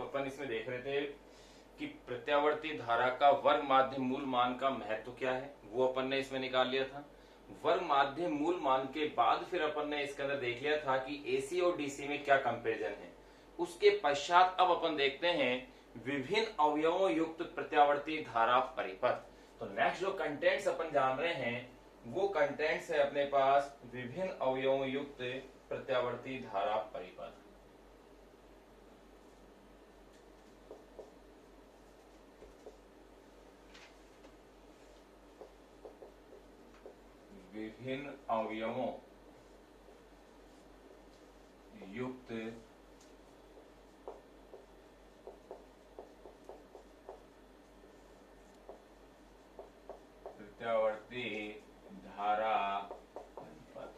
अपन इसमें देख रहे थे कि प्रत्यावर्ती धारा का वर्ग माध्य मूल मान का महत्व क्या है, वो अपन ने इसमें निकाल लिया था। वर्ग माध्य मूल मान के बाद फिर अपन ने इसके अंदर देख लिया था कि एसी और डीसी में क्या कंपैरिजन है। उसके पश्चात अब अपन देखते हैं विभिन्न अवयवों युक्त प्रत्यावर्ती धारा परिपथ। तो नेक्स्ट जो कंटेंट्स अपन जान रहे हैं वो कंटेंट्स है अपने पास विभिन्न अवयवों युक्त प्रत्यावर्ती धारा परिपथ। विभिन्न अवयवों युक्त प्रत्यावर्ती धारा परिपथ।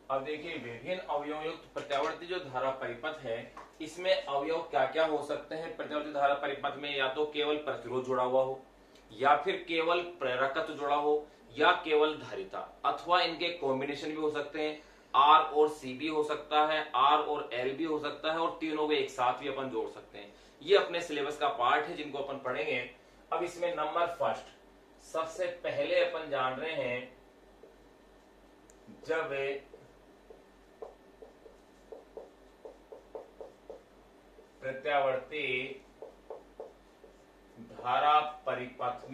अब देखिए विभिन्न अवयव युक्त प्रत्यावर्ती जो धारा परिपथ है इसमें अवयव क्या क्या हो सकते हैं। प्रत्यावर्ती धारा परिपथ में या तो केवल प्रतिरोध जुड़ा हुआ हो, या फिर केवल प्रेरकत्व जुड़ा हो, या केवल धारिता, अथवा इनके कॉम्बिनेशन भी हो सकते हैं। आर और सी भी हो सकता है, आर और एल भी हो सकता है, और तीनों को एक साथ भी अपन जोड़ सकते हैं। ये अपने सिलेबस का पार्ट है जिनको अपन पढ़ेंगे। अब इसमें नंबर फर्स्ट, सबसे पहले अपन जान रहे हैं जब प्रत्यावर्ती धारा परिपथ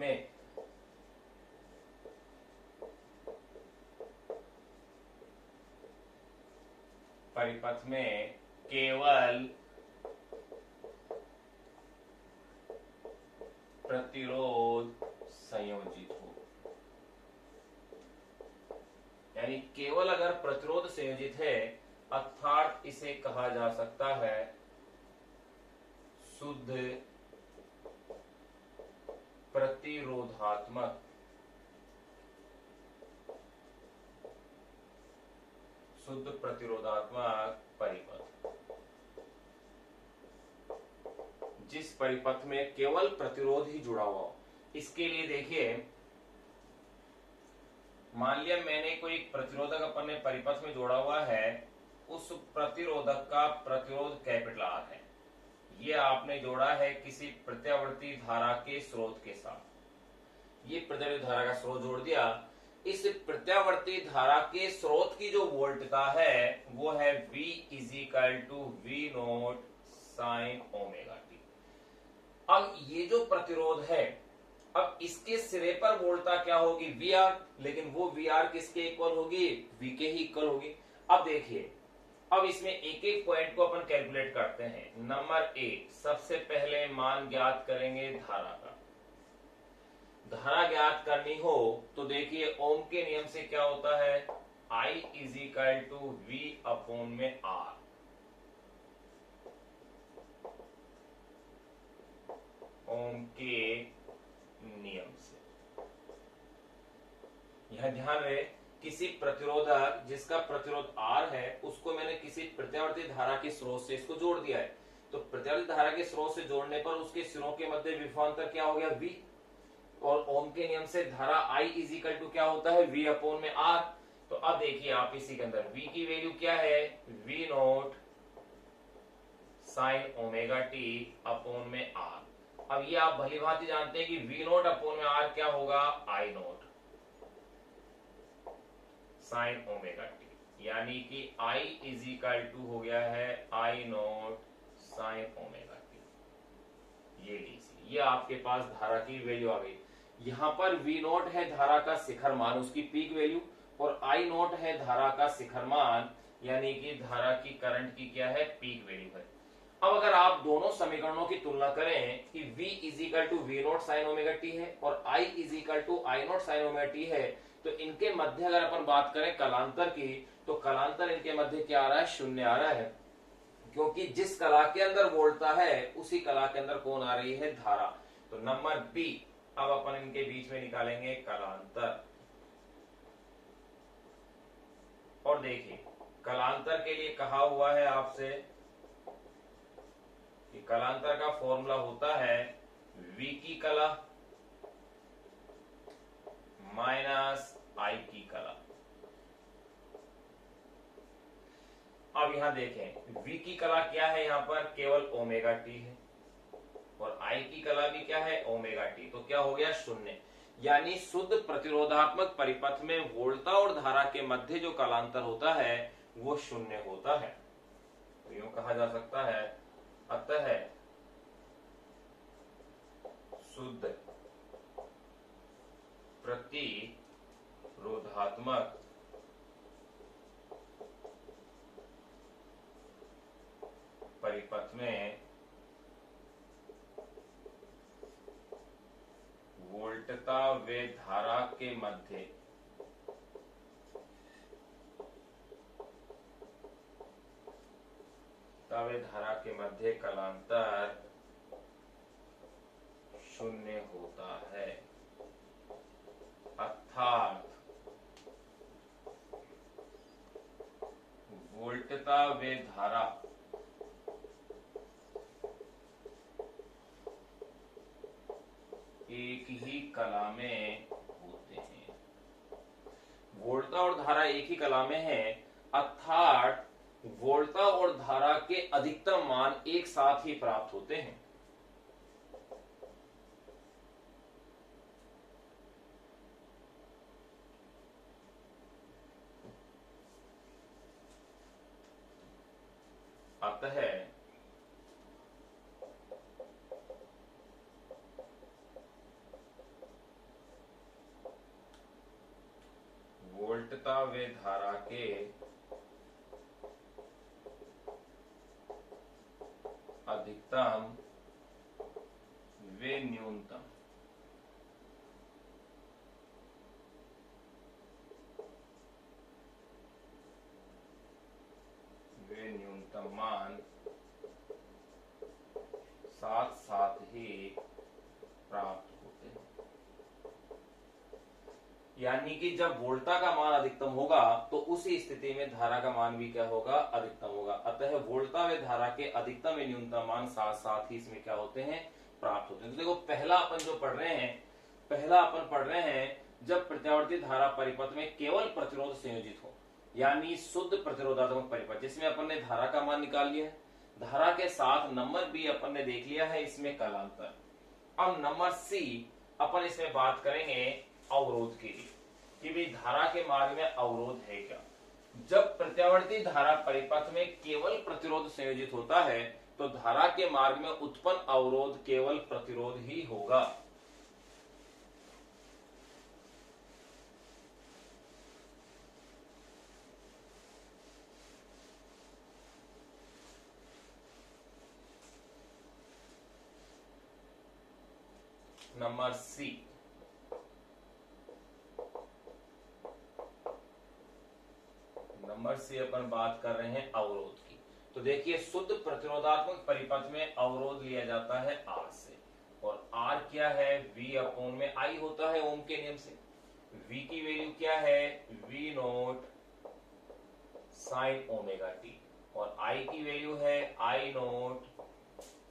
में केवल प्रतिरोध संयोजित हो, यानी केवल अगर प्रतिरोध संयोजित है अर्थात इसे कहा जा सकता है शुद्ध प्रतिरोधात्मक परिपथ। जिस परिपथ में केवल प्रतिरोध ही जुड़ा हुआ हो। इसके लिए देखिए मान लिया मैंने कोई एक प्रतिरोधक अपन ने परिपथ में जोड़ा हुआ है, उस प्रतिरोधक का प्रतिरोध कैपिटल आर है। ये आपने जोड़ा है किसी प्रत्यावर्ती धारा के स्रोत के साथ। ये प्रत्यावर्ती धारा का स्रोत जोड़ दिया। इस प्रत्यावर्ती धारा के स्रोत की जो वोल्टता है वो है V = V note sine omega T. अब ये जो प्रतिरोध है, अब इसके सिरे पर वोल्टता क्या होगी VR, लेकिन वो VR किसके इक्वल होगी, V के ही इक्वल होगी। अब देखिए अब इसमें एक एक पॉइंट को अपन कैलकुलेट करते हैं। नंबर ए, सबसे पहले मान ज्ञात करेंगे धारा का। धारा ज्ञात करनी हो तो देखिए ओम के नियम से क्या होता है, I = V/R। ओम के नियम से यह ध्यान रहे किसी प्रतिरोधक जिसका प्रतिरोध R है उसको मैंने किसी प्रत्यावर्ती धारा के स्रोत से इसको जोड़ दिया है। तो प्रत्यावर्ती धारा के स्रोत से जोड़ने पर उसके सिरों के मध्य विभवांतर क्या हो गया V, और ओम के नियम से धारा I = क्या होता है V/R। तो अब देखिए आप इसी के अंदर V की वैल्यू क्या है, V note sine omega t/R। अब ये आप भली भांति जानते हैं कि V नोट अपॉन में R क्या होगा, I note sine omega T, यानी कि I = हो गया है I note sine omega T. ये डीसी, ये आपके पास धारा की वैल्यू आ गई। यहां पर V नोट है धारा का शिखर मान, उसकी पीक वैल्यू, और I नोट है धारा का शिखर मान, यानी कि धारा की करंट की क्या है, पीक वैल्यू है। अब अगर आप दोनों समीकरणों की तुलना करें कि V = V note sine omega T है और I = I note sine omega T है, तो इनके मध्य अगर अपन बात करें कलांतर की, तो कलांतर इनके मध्य क्या आ रहा है, शून्य आ रहा है, क्योंकि जिस कला के अंदर वोल्टता है उसी कला के अंदर कौन आ रही है, धारा। तो नंबर बी, अब अपन इनके बीच में निकालेंगे कलांतर। और देखिए कलांतर के लिए कहा हुआ है आपसे कि कलांतर का फॉर्मूला होता है V की कला माइनस I की कला। अब यहां देखें V की कला क्या है, यहां पर केवल ओमेगा टी है और I की कला भी क्या है, ओमेगा टी। तो क्या हो गया, शून्य। यानी शुद्ध प्रतिरोधात्मक परिपथ में वोल्टा और धारा के मध्य जो कालांतर होता है वो शून्य होता है। तो यूं कहा जा सकता है, अतः शुद्ध प्रतिरोधात्मक परिपथ में वोल्टता व धारा के मध्य धारा के मध्य कालांतर शून्य होता है। अर्थात वोल्टता व धारा एक ही कला में होते हैं। वोल्टता और धारा एक ही कला में है, अर्थात वोल्टता और धारा के अधिकतम मान एक साथ ही प्राप्त होते हैं। अतः वोल्टता व धारा के अधिकतम व न्यूनतम मान साथ साथ ही प्राप्त होते हैं। यानी कि जब वोल्टा का मान अधिकतम होगा तो उसी स्थिति में धारा का मान भी क्या होगा, अधिकतम होगा। अतः वोल्टा व धारा के अधिकतम व न्यूनतम मान साथ साथ ही इसमें क्या होते हैं, प्राप्त होते हैं। तो देखो पहला अपन जो पढ़ रहे हैं जब प्रत्यावर्ती धारा परिपथ में केवल प्रतिरोध संयोजित हो, यानी शुद्ध प्रतिरोधात्मक परिपथ, जिसमें अपन ने धारा का मान निकाल लिया है, धारा के साथ नंबर बी अपन ने देख लिया है, इसमें कालांतर। अब नंबर सी अपन इसमें बात करेंगे अवरोध के लिए कि भाई धारा के मार्ग में अवरोध है क्या। जब प्रत्यावर्ती धारा परिपथ में केवल प्रतिरोध संयोजित होता है तो धारा के मार्ग में उत्पन्न अवरोध केवल प्रतिरोध ही होगा। नंबर सी, अपन बात कर रहे हैं अवरोध की। तो देखिए शुद्ध प्रतिरोधात्मक परिपथ में अवरोध लिया जाता है R से, और R क्या है, V अपॉन में I होता है ओम के नियम से। V की वैल्यू क्या है, V note sine omega T, और I की वैल्यू है I note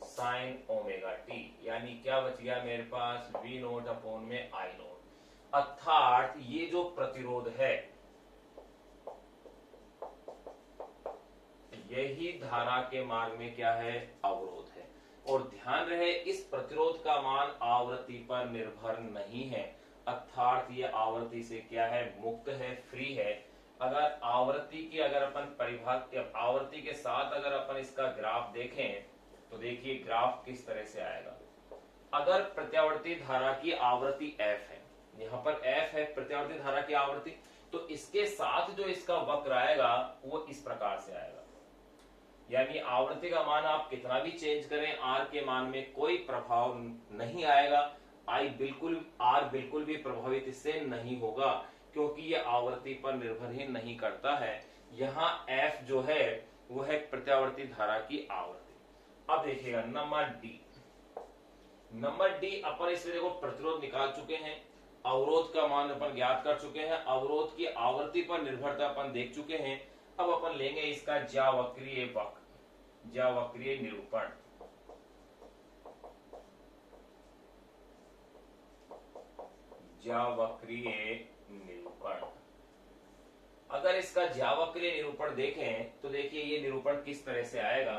sine omega T. यानी क्या बच गया मेरे पास, V नोट अपॉन में I नोट। अर्थात ये जो प्रतिरोध है यही धारा के मार्ग में क्या है, अवरोध है। और ध्यान रहे इस प्रतिरोध का मान आवृत्ति पर निर्भर नहीं है, अर्थात ये आवृत्ति से क्या है, मुक्त है, फ्री है। अगर आवृत्ति की अगर अपन आवृत्ति के साथ अगर अपन इसका ग्राफ देखें तो देखिए ग्राफ किस तरह से आएगा। अगर प्रत्यावर्ती धारा की आवृत्ति f है, यहाँ पर f है प्रत्यावर्ती धारा की आवृत्ति, तो इसके साथ जो इसका वक्र आएगा वो इस प्रकार से आएगा। यानी आवृत्ति का मान आप कितना भी चेंज करें R के मान में कोई प्रभाव नहीं आएगा, R बिल्कुल भी प्रभावित इससे नहीं होगा, क्योंकि ये आवृत्ति पर निर्भर ही नहीं करता है। यहाँ F जो है वो है प्रत्यावर्ती धारा की आवृत्ति। अब देखिएगा नंबर डी अपन इसमें देखो प्रतिरोध निकाल चुके हैं, अवरोध का मान अपन ज्ञात कर चुके हैं, अवरोध की आवृत्ति पर निर्भरता अपन देख चुके हैं। अब अपन लेंगे इसका ज्यावक्रीय निरूपण। ज्यावक्रीय निरूपण अगर इसका ज्यावक्रीय निरूपण देखें तो देखिए ये निरूपण किस तरह से आएगा।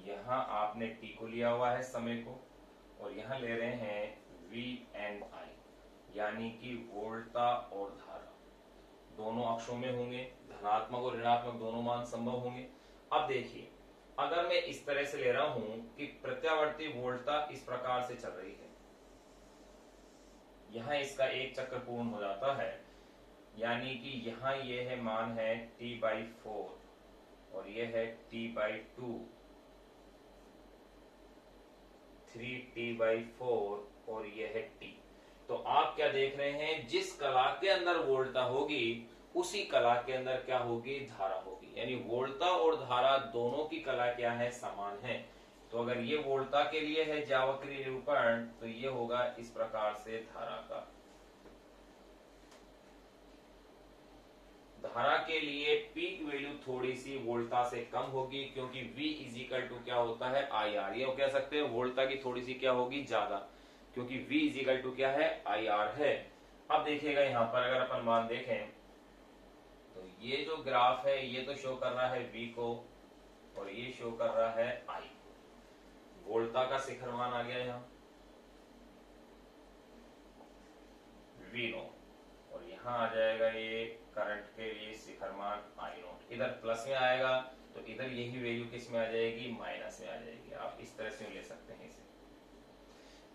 यहां आपने टी को लिया हुआ है समय को, और यहां ले रहे हैं वी एंड आई, यानी कि वोल्टा और धारा दोनों अक्षों में होंगे, धनात्मक और ऋणात्मक दोनों मान संभव होंगे। अब देखिए अगर मैं इस तरह से ले रहा हूं कि प्रत्यावर्ती वोल्टा इस प्रकार से चल रही है, यहां इसका एक चक्र पूर्ण हो जाता है, यानी कि यहां ये है मान है T/4 और ये है T/2, 3T/4 और ये है T। तो आप क्या देख रहे हैं, जिस कला के अंदर वोल्टा होगी उसी कला के अंदर क्या होगी, धारा होगी, यानी वोल्टा और धारा दोनों की कला क्या है, समान है। तो अगर ये वोल्टा के लिए है ज्यावक्रीय निरूपण तो ये होगा इस प्रकार से धारा का। धारा के लिए पीक वैल्यू थोड़ी सी वोल्टा से कम होगी, क्योंकि V इजिकल टू क्या होता है, IR। ये कह सकते हैं वोल्टा की थोड़ी सी क्या होगी, ज्यादा, क्योंकि V इजिकल टू क्या है, IR है। अब देखिएगा यहाँ पर अगर अपन मान देखें तो ये जो ग्राफ है ये तो शो कर रहा है V को और ये शो कर रहा है I को। वोल्टा का शिखर मान आ गया यहाँ V0, और यहाँ आ जाएगा ये करंट के लिए शिखर मान I0। इधर प्लस में आएगा तो इधर यही वैल्यू किस में आ जाएगी, माइनस में आ जाएगी। आप इस तरह से ले सकते हैं इसे।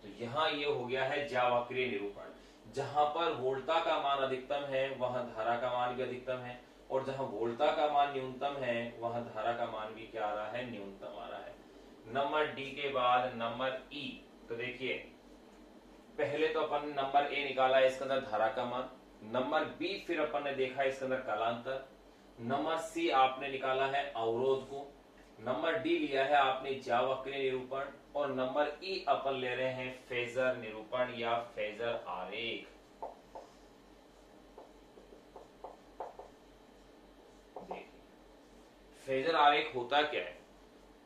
तो यहाँ ये हो गया है ज्यावक्रीय निरूपण। जहां पर वोल्टा का मान अधिकतम है वहां धारा का मान भी अधिकतम है, और जहां वोल्टा का मान न्यूनतम है वहां धारा का मान भी क्या आ रहा है, न्यूनतम आ रहा है। नंबर डी के बाद नंबर ई। तो देखिए पहले तो अपन नंबर ए निकाला है, इसके अंदर धारा का मान। नंबर बी फिर अपन ने देखा इसके अंदर कालांतर। नंबर सी आपने निकाला है अवरोध को। नंबर डी लिया है आपने ज्यावक्रीय निरूपण, और नंबर ई अपन ले रहे हैं फेजर निरूपण या फेजर आरेख। देखिए फेजर आरेख होता क्या है,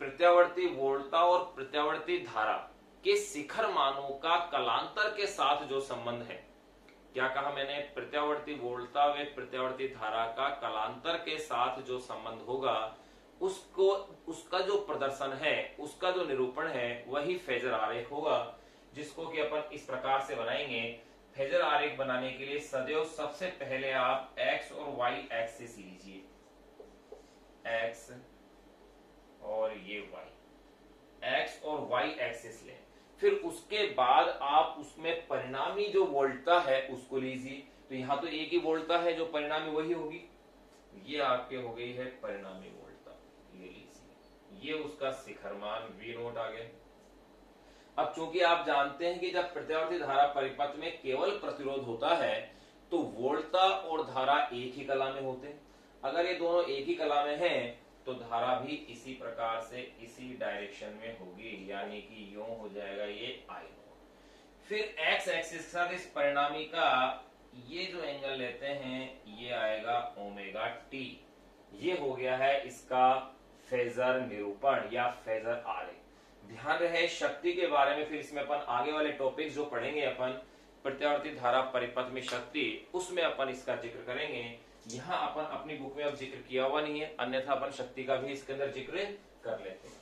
प्रत्यावर्ती वोल्टा और प्रत्यावर्ती धारा के शिखर मानों का कलांतर के साथ जो संबंध है। क्या कहा मैंने, प्रत्यावर्ती वोल्टा व प्रत्यावर्ती धारा का कलांतर के साथ जो संबंध होगा उसको, उसका जो प्रदर्शन है, उसका जो निरूपण है वही फेजर आरेख होगा, जिसको कि अपन इस प्रकार से बनाएंगे। फेजर आरेख बनाने के लिए सदैव सबसे पहले आप एक्स और वाई एक्सिस लीजिए, एक्स और ये वाई, एक्स और वाई एक्सिस लें। फिर उसके बाद आप उसमें परिणामी जो वोल्टा है उसको लीजिए। तो यहां तो एक ही वोल्टा है, जो परिणामी वही होगी, ये आपके हो गई है परिणामी वोल्टा, ये लीजिए, ये उसका शिखर मान V0 आ गया। अब चूंकि आप जानते हैं कि जब प्रत्यावर्ती धारा परिपथ में केवल प्रतिरोध होता है तो वोल्टा और धारा एक ही कला में होते हैं। अगर ये दोनों एक ही कला में हैं तो धारा भी इसी प्रकार से इसी डायरेक्शन में होगी, यानी कि यूं हो जाएगा ये I0। फिर एक्स एक्सिस के साथ इस परिणामी का ये जो एंगल लेते हैं ये आएगा ओमेगा टी। ये हो गया है इसका फेजर निरूपण या फेजर आरेख। ध्यान रहे शक्ति के बारे में फिर इसमें अपन आगे वाले टॉपिक जो पढ़ेंगे अपन प्रत्यावर्ती धारा परिपथ में शक्ति, उसमें अपन इसका जिक्र करेंगे। यहाँ अपन अपनी बुक में अब जिक्र किया हुआ नहीं है, अन्यथा अपन शक्ति का भी इसके अंदर जिक्र कर लेते हैं।